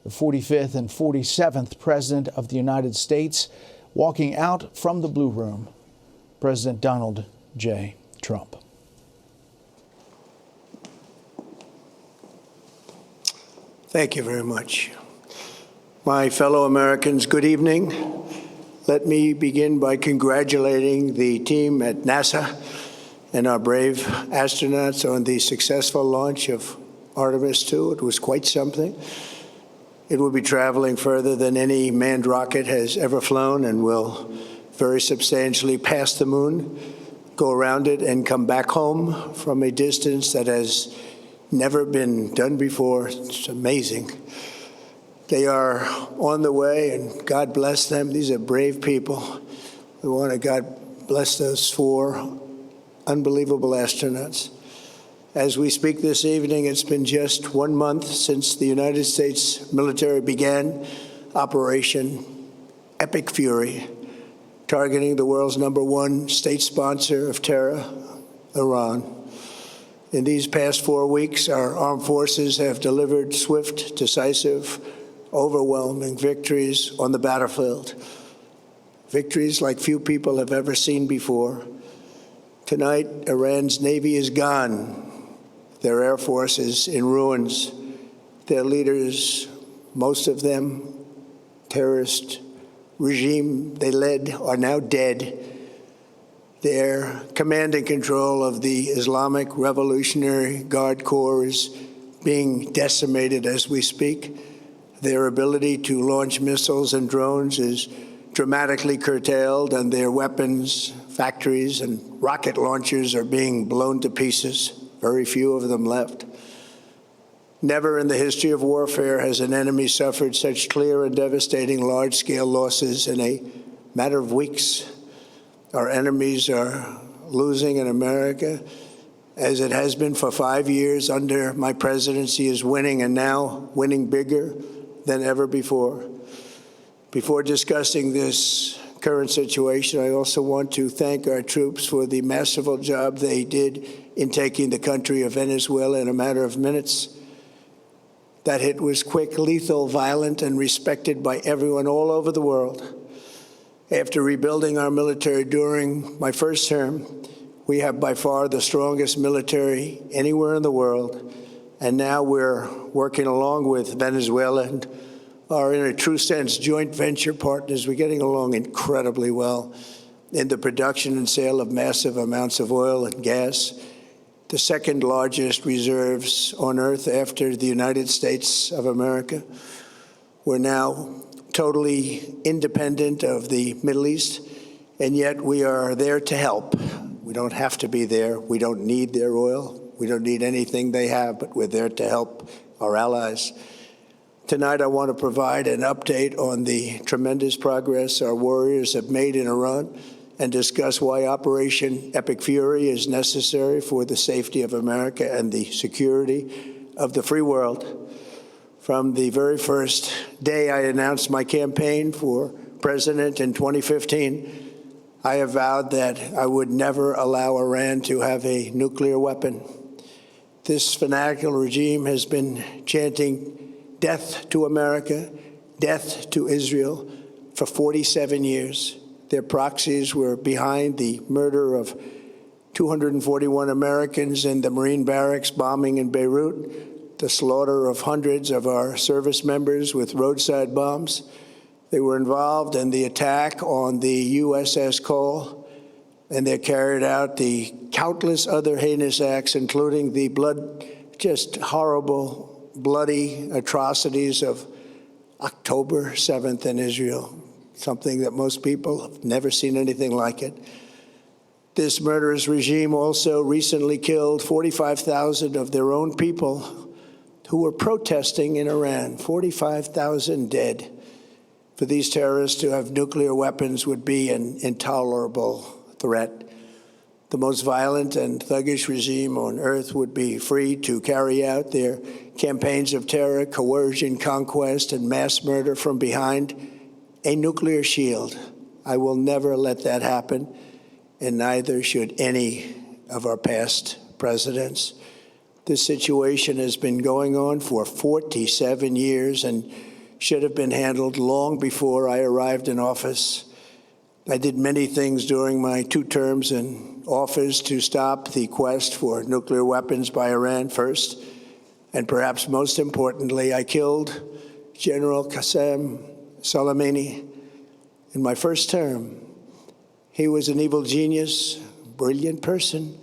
the 45th and 47th President of the United States, walking out from the Blue Room, President Donald J. Trump. Thank you very much. My fellow Americans, good evening. Let me begin by congratulating the team at NASA and our brave astronauts on the successful launch of Artemis II. It was quite something. It will be traveling further than any manned rocket has ever flown and will very substantially pass the moon, go around it, and come back home from a distance that has never been done before. It's amazing. They are on the way, and God bless them. These are brave people. We want to God bless those 4 unbelievable astronauts. As we speak this evening, it's been just 1 month since the United States military began Operation Epic Fury, targeting the world's #1 state sponsor of terror, Iran. In these past 4 weeks, our armed forces have delivered swift, decisive, overwhelming victories on the battlefield, victories like few people have ever seen before. Tonight, Iran's Navy is gone. Their Air Force is in ruins. Their leaders, most of them terrorist regime they led, are now dead. Their command and control of the Islamic Revolutionary Guard Corps is being decimated as we speak. Their ability to launch missiles and drones is dramatically curtailed, and their weapons, factories, and rocket launchers are being blown to pieces. Very few of them left. Never in the history of warfare has an enemy suffered such clear and devastating large-scale losses in a matter of weeks. Our enemies are losing in America, as it has been for 5 years under my presidency, is winning, and now winning bigger than ever before. Before discussing this current situation, I also want to thank our troops for the masterful job they did in taking the country of Venezuela in a matter of minutes. That hit was quick, lethal, violent, and respected by everyone all over the world. After rebuilding our military during my first term, we have by far the strongest military anywhere in the world. And now we're working along with Venezuela and are, in a true sense, joint venture partners. We're getting along incredibly well in the production and sale of massive amounts of oil and gas, the second largest reserves on Earth after the United States of America. We're now totally independent of the Middle East, and yet we are there to help. We don't have to be there. We don't need their oil. We don't need anything they have, but we're there to help our allies. Tonight, I want to provide an update on the tremendous progress our warriors have made in Iran and discuss why Operation Epic Fury is necessary for the safety of America and the security of the free world. From the very first day I announced my campaign for president in 2015, I have vowed that I would never allow Iran to have a nuclear weapon. This fanatical regime has been chanting death to America, death to Israel for 47 years. Their proxies were behind the murder of 241 Americans in the Marine barracks bombing in Beirut, the slaughter of hundreds of our service members with roadside bombs. They were involved in the attack on the USS Cole, and they carried out the countless other heinous acts, including the just horrible, bloody atrocities of October 7th in Israel, something that most people have never seen anything like it. This murderous regime also recently killed 45,000 of their own people who were protesting in Iran. 45,000 dead. For these terrorists to have nuclear weapons would be an intolerable threat. The most violent and thuggish regime on earth would be free to carry out their campaigns of terror, coercion, conquest, and mass murder from behind a nuclear shield. I will never let that happen, and neither should any of our past presidents. This situation has been going on for 47 years, and should have been handled long before I arrived in office. I did many things during my 2 terms in office to stop the quest for nuclear weapons by Iran first, and perhaps most importantly, I killed General Qasem Soleimani in my first term. He was an evil genius, brilliant person,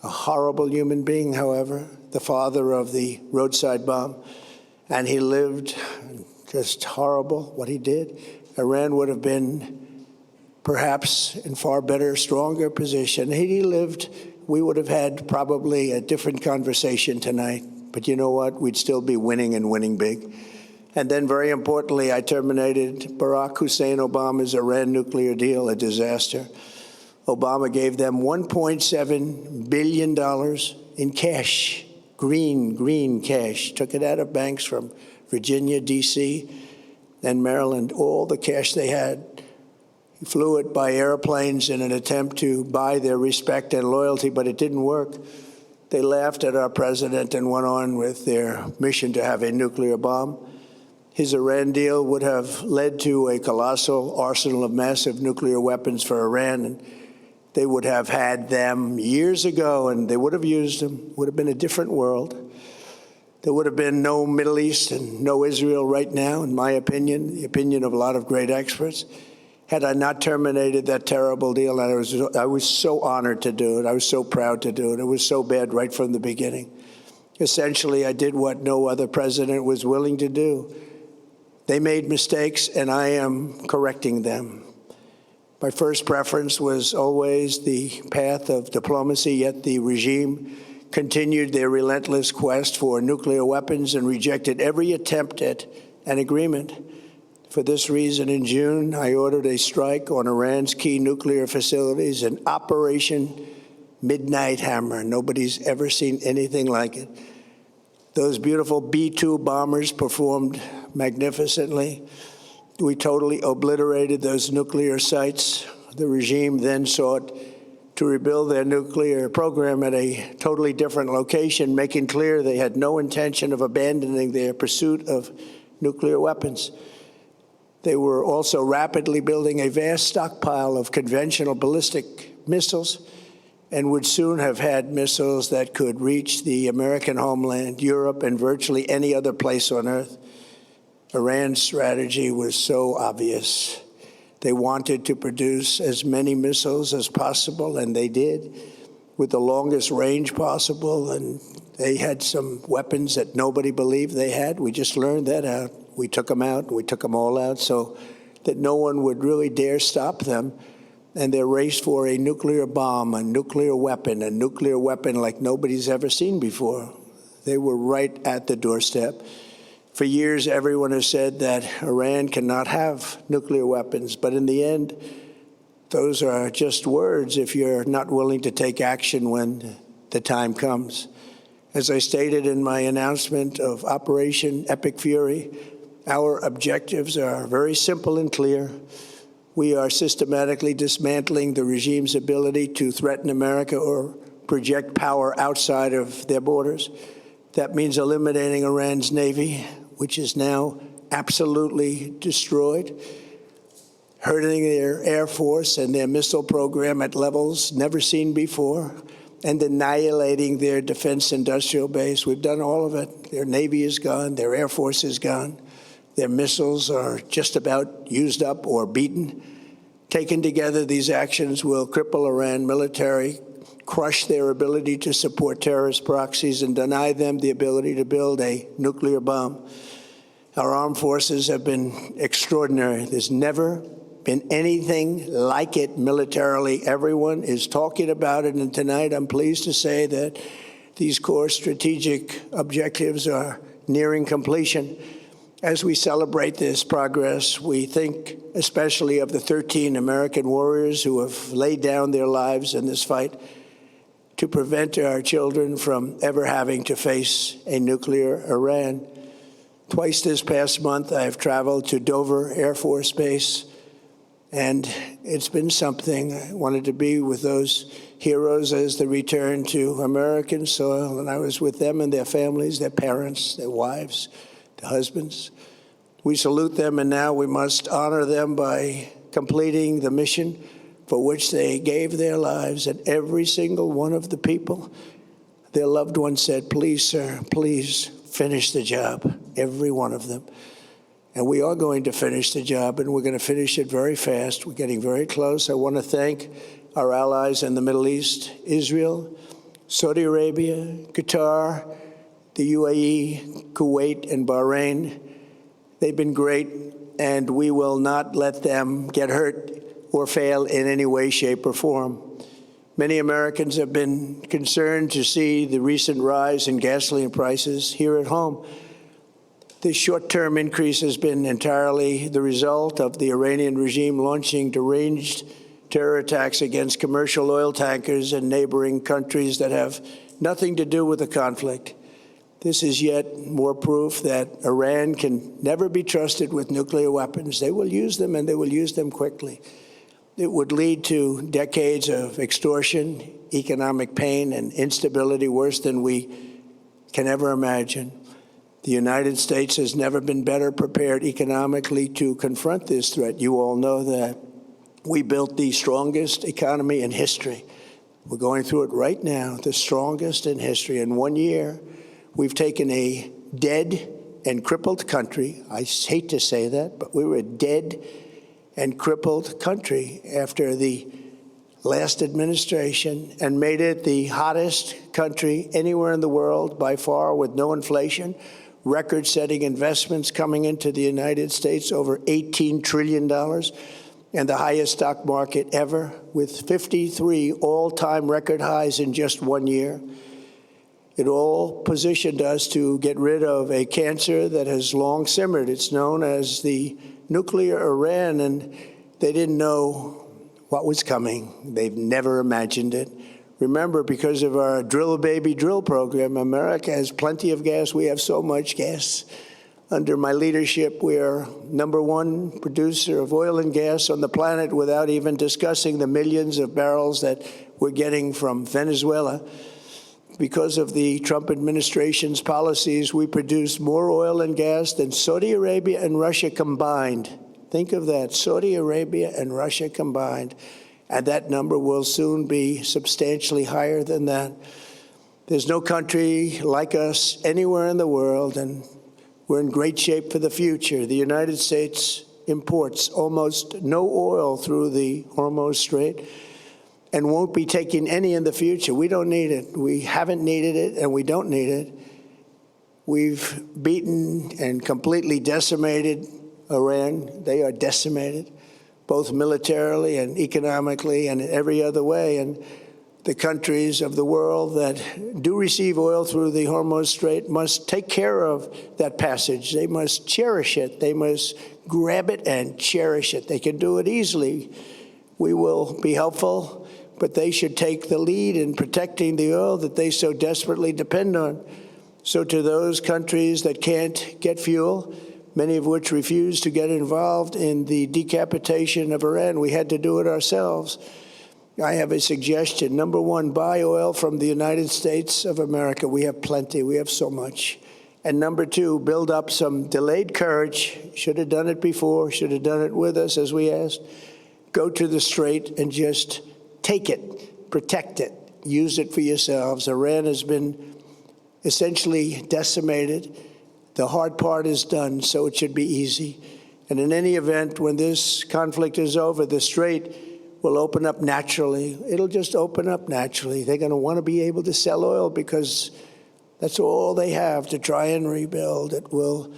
a horrible human being, however, the father of the roadside bomb, and he lived just horrible what he did. Iran would have been perhaps in far better, stronger position. Had he lived, we would have had probably a different conversation tonight. But you know what? We'd still be winning and winning big. And then, very importantly, I terminated Barack Hussein Obama's Iran nuclear deal, a disaster. Obama gave them $1.7 billion in cash, green cash, took it out of banks from Virginia, D.C., and Maryland, all the cash they had. He flew it by airplanes in an attempt to buy their respect and loyalty, but it didn't work. They laughed at our president and went on with their mission to have a nuclear bomb. His Iran deal would have led to a colossal arsenal of massive nuclear weapons for Iran, and they would have had them years ago, and they would have used them. It would have been a different world. There would have been no Middle East and no Israel right now, in my opinion, the opinion of a lot of great experts, had I not terminated that terrible deal. And I was so honored to do it. I was so proud to do it. It was so bad right from the beginning. Essentially, I did what no other president was willing to do. They made mistakes, and I am correcting them. My first preference was always the path of diplomacy, yet the regime continued their relentless quest for nuclear weapons and rejected every attempt at an agreement. For this reason, in June, I ordered a strike on Iran's key nuclear facilities, an Operation Midnight Hammer. Nobody's ever seen anything like it. Those beautiful B-2 bombers performed magnificently. We totally obliterated those nuclear sites. The regime then sought to rebuild their nuclear program at a totally different location, making clear they had no intention of abandoning their pursuit of nuclear weapons. They were also rapidly building a vast stockpile of conventional ballistic missiles and would soon have had missiles that could reach the American homeland, Europe, and virtually any other place on Earth. Iran's strategy was so obvious. They wanted to produce as many missiles as possible, and they did, with the longest range possible, and they had some weapons that nobody believed they had. We just learned that out. We took them out. We took them all out so that no one would really dare stop them. And their race for a nuclear bomb, a nuclear weapon like nobody's ever seen before. They were right at the doorstep. For years, everyone has said that Iran cannot have nuclear weapons, but in the end, those are just words if you're not willing to take action when the time comes. As I stated in my announcement of Operation Epic Fury, our objectives are very simple and clear. We are systematically dismantling the regime's ability to threaten America or project power outside of their borders. That means eliminating Iran's Navy, which is now absolutely destroyed, hurting their Air Force and their missile program at levels never seen before, and annihilating their defense industrial base. We've done all of it. Their Navy is gone. Their Air Force is gone. Their missiles are just about used up or beaten. Taken together, these actions will cripple Iran military, crush their ability to support terrorist proxies, and deny them the ability to build a nuclear bomb. Our armed forces have been extraordinary. There's never been anything like it militarily. Everyone is talking about it, and tonight I'm pleased to say that these core strategic objectives are nearing completion. As we celebrate this progress, we think especially of the 13 American warriors who have laid down their lives in this fight to prevent our children from ever having to face a nuclear Iran. Twice this past month, I have traveled to Dover Air Force Base, and it's been something. I wanted to be with those heroes as they return to American soil, and I was with them and their families, their parents, their wives, the husbands. We salute them, and now we must honor them by completing the mission for which they gave their lives. And every single one of the people, their loved ones said, please, sir, please finish the job, every one of them. And we are going to finish the job, and we're going to finish it very fast. We're getting very close. I want to thank our allies in the Middle East, Israel, Saudi Arabia, Qatar, the UAE, Kuwait, and Bahrain. They've been great, and we will not let them get hurt or fail in any way, shape, or form. Many Americans have been concerned to see the recent rise in gasoline prices here at home. The short-term increase has been entirely the result of the Iranian regime launching deranged terror attacks against commercial oil tankers in neighboring countries that have nothing to do with the conflict. This is yet more proof that Iran can never be trusted with nuclear weapons. They will use them, and they will use them quickly. It would lead to decades of extortion, economic pain, and instability worse than we can ever imagine. The United States has never been better prepared economically to confront this threat. You all know that. We built the strongest economy in history. We're going through it right now, the strongest in history. In 1 year, we've taken a dead and crippled country. I hate to say that, but we were a dead and crippled country after the last administration and made it the hottest country anywhere in the world by far, with no inflation, record-setting investments coming into the United States, over $18 trillion, and the highest stock market ever, with 53 all-time record highs in just 1 year. It all positioned us to get rid of a cancer that has long simmered. It's known as the nuclear Iran, and they didn't know what was coming. They've never imagined it. Remember, because of our Drill Baby Drill program, America has plenty of gas. We have so much gas. Under my leadership, we are #1 producer of oil and gas on the planet, without even discussing the millions of barrels that we're getting from Venezuela. Because of the Trump administration's policies, we produce more oil and gas than Saudi Arabia and Russia combined. Think of that, Saudi Arabia and Russia combined. And that number will soon be substantially higher than that. There's no country like us anywhere in the world, and we're in great shape for the future. The United States imports almost no oil through the Hormuz Strait and won't be taking any in the future. We don't need it. We haven't needed it, and we don't need it. We've beaten and completely decimated Iran. They are decimated, both militarily and economically and in every other way. And the countries of the world that do receive oil through the Hormuz Strait must take care of that passage. They must cherish it. They must grab it and cherish it. They can do it easily. We will be helpful, but they should take the lead in protecting the oil that they so desperately depend on. So to those countries that can't get fuel, many of which refuse to get involved in the decapitation of Iran, we had to do it ourselves. I have a suggestion. #1, buy oil from the United States of America. We have plenty. We have so much. And #2, build up some delayed courage. Should have done it before. Should have done it with us, as we asked. Go to the Strait and just take it, protect it, use it for yourselves. Iran has been essentially decimated. The hard part is done, so it should be easy. And in any event, when this conflict is over, the Strait will open up naturally. It'll just open up naturally. They're going to want to be able to sell oil because that's all they have to try and rebuild. It will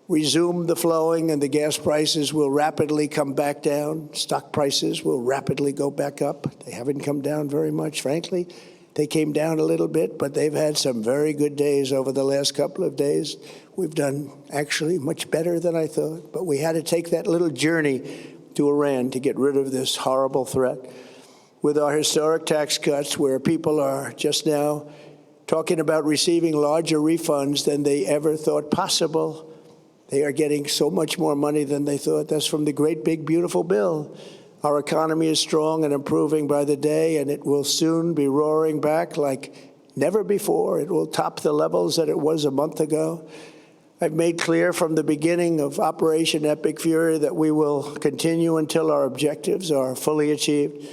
resume the flowing, and the gas prices will rapidly come back down. Stock prices will rapidly go back up. They haven't come down very much, frankly. They came down a little bit, but they've had some very good days over the last couple of days. We've done actually much better than I thought, but we had to take that little journey to Iran to get rid of this horrible threat. With our historic tax cuts, where people are just now talking about receiving larger refunds than they ever thought possible, they are getting so much more money than they thought. That's from the great, big, beautiful bill. Our economy is strong and improving by the day, and it will soon be roaring back like never before. It will top the levels that it was a month ago. I've made clear from the beginning of Operation Epic Fury that we will continue until our objectives are fully achieved.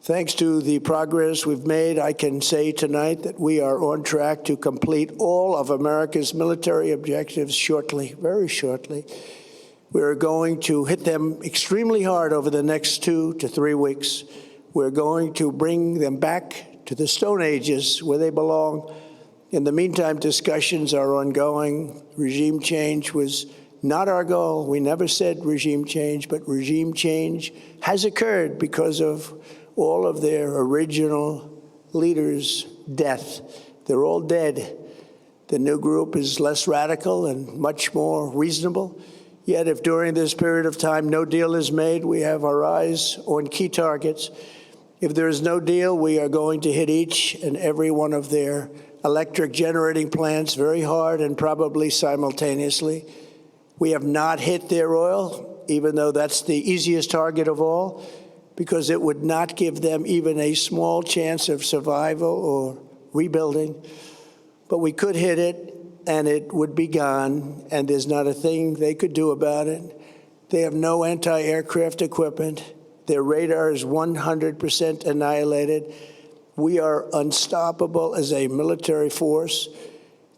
Thanks to the progress we've made, I can say tonight that we are on track to complete all of America's military objectives shortly, very shortly. We're going to hit them extremely hard over the next 2 to 3 weeks. We're going to bring them back to the Stone Ages where they belong. In the meantime, discussions are ongoing. Regime change was not our goal. We never said regime change, but regime change has occurred because of all of their original leaders' death. They're all dead. The new group is less radical and much more reasonable. Yet if during this period of time no deal is made, we have our eyes on key targets. If there is no deal, we are going to hit each and every one of their electric generating plants very hard and probably simultaneously. We have not hit their oil, even though that's the easiest target of all, because it would not give them even a small chance of survival or rebuilding. But we could hit it, and it would be gone, and there's not a thing they could do about it. They have no anti-aircraft equipment. Their radar is 100% annihilated. We are unstoppable as a military force.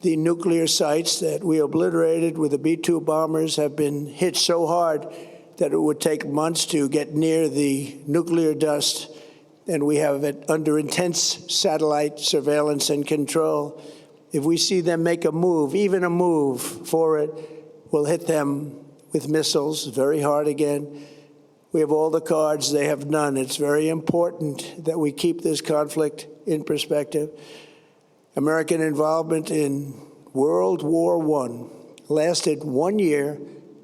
The nuclear sites that we obliterated with the B-2 bombers have been hit so hard that it would take months to get near the nuclear dust, and we have it under intense satellite surveillance and control. If we see them make a move, even a move for it, we'll hit them with missiles very hard again. We have all the cards, they have none. It's very important that we keep this conflict in perspective. American involvement in World War I lasted 1 year,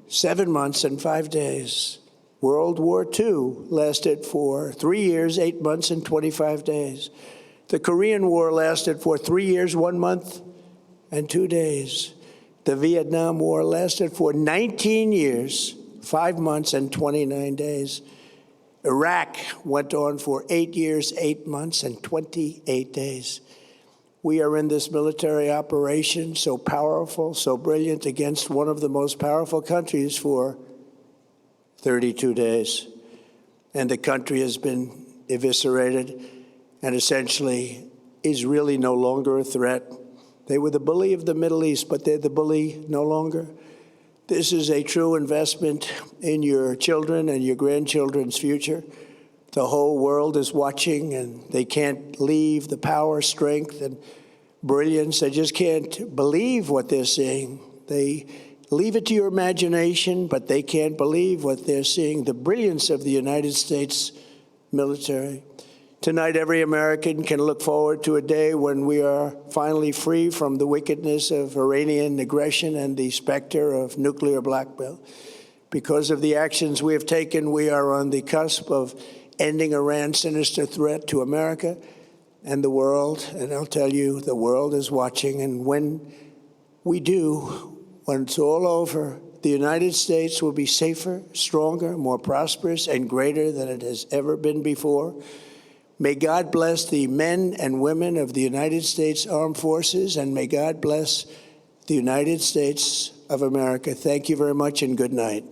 7 months, and 5 days. World War II lasted for 3 years, 8 months, and 25 days. The Korean War lasted for 3 years, 1 month, and 2 days. The Vietnam War lasted for 19 years, 5 months, and 29 days. Iraq went on for 8 years, 8 months, and 28 days. We are in this military operation so powerful, so brilliant, against one of the most powerful countries for 32 days. And the country has been eviscerated and essentially is really no longer a threat. They were the bully of the Middle East, but they're the bully no longer. This is a true investment in your children and your grandchildren's future. The whole world is watching, and they can't leave the power, strength, and brilliance. They just can't believe what they're seeing. They leave it to your imagination, but they can't believe what they're seeing, the brilliance of the United States military. Tonight, every American can look forward to a day when we are finally free from the wickedness of Iranian aggression and the specter of nuclear blackmail. Because of the actions we have taken, we are on the cusp of ending Iran's sinister threat to America and the world. And I'll tell you, the world is watching. And when we do, when it's all over, the United States will be safer, stronger, more prosperous, and greater than it has ever been before. May God bless the men and women of the United States Armed Forces, and may God bless the United States of America. Thank you very much, and good night.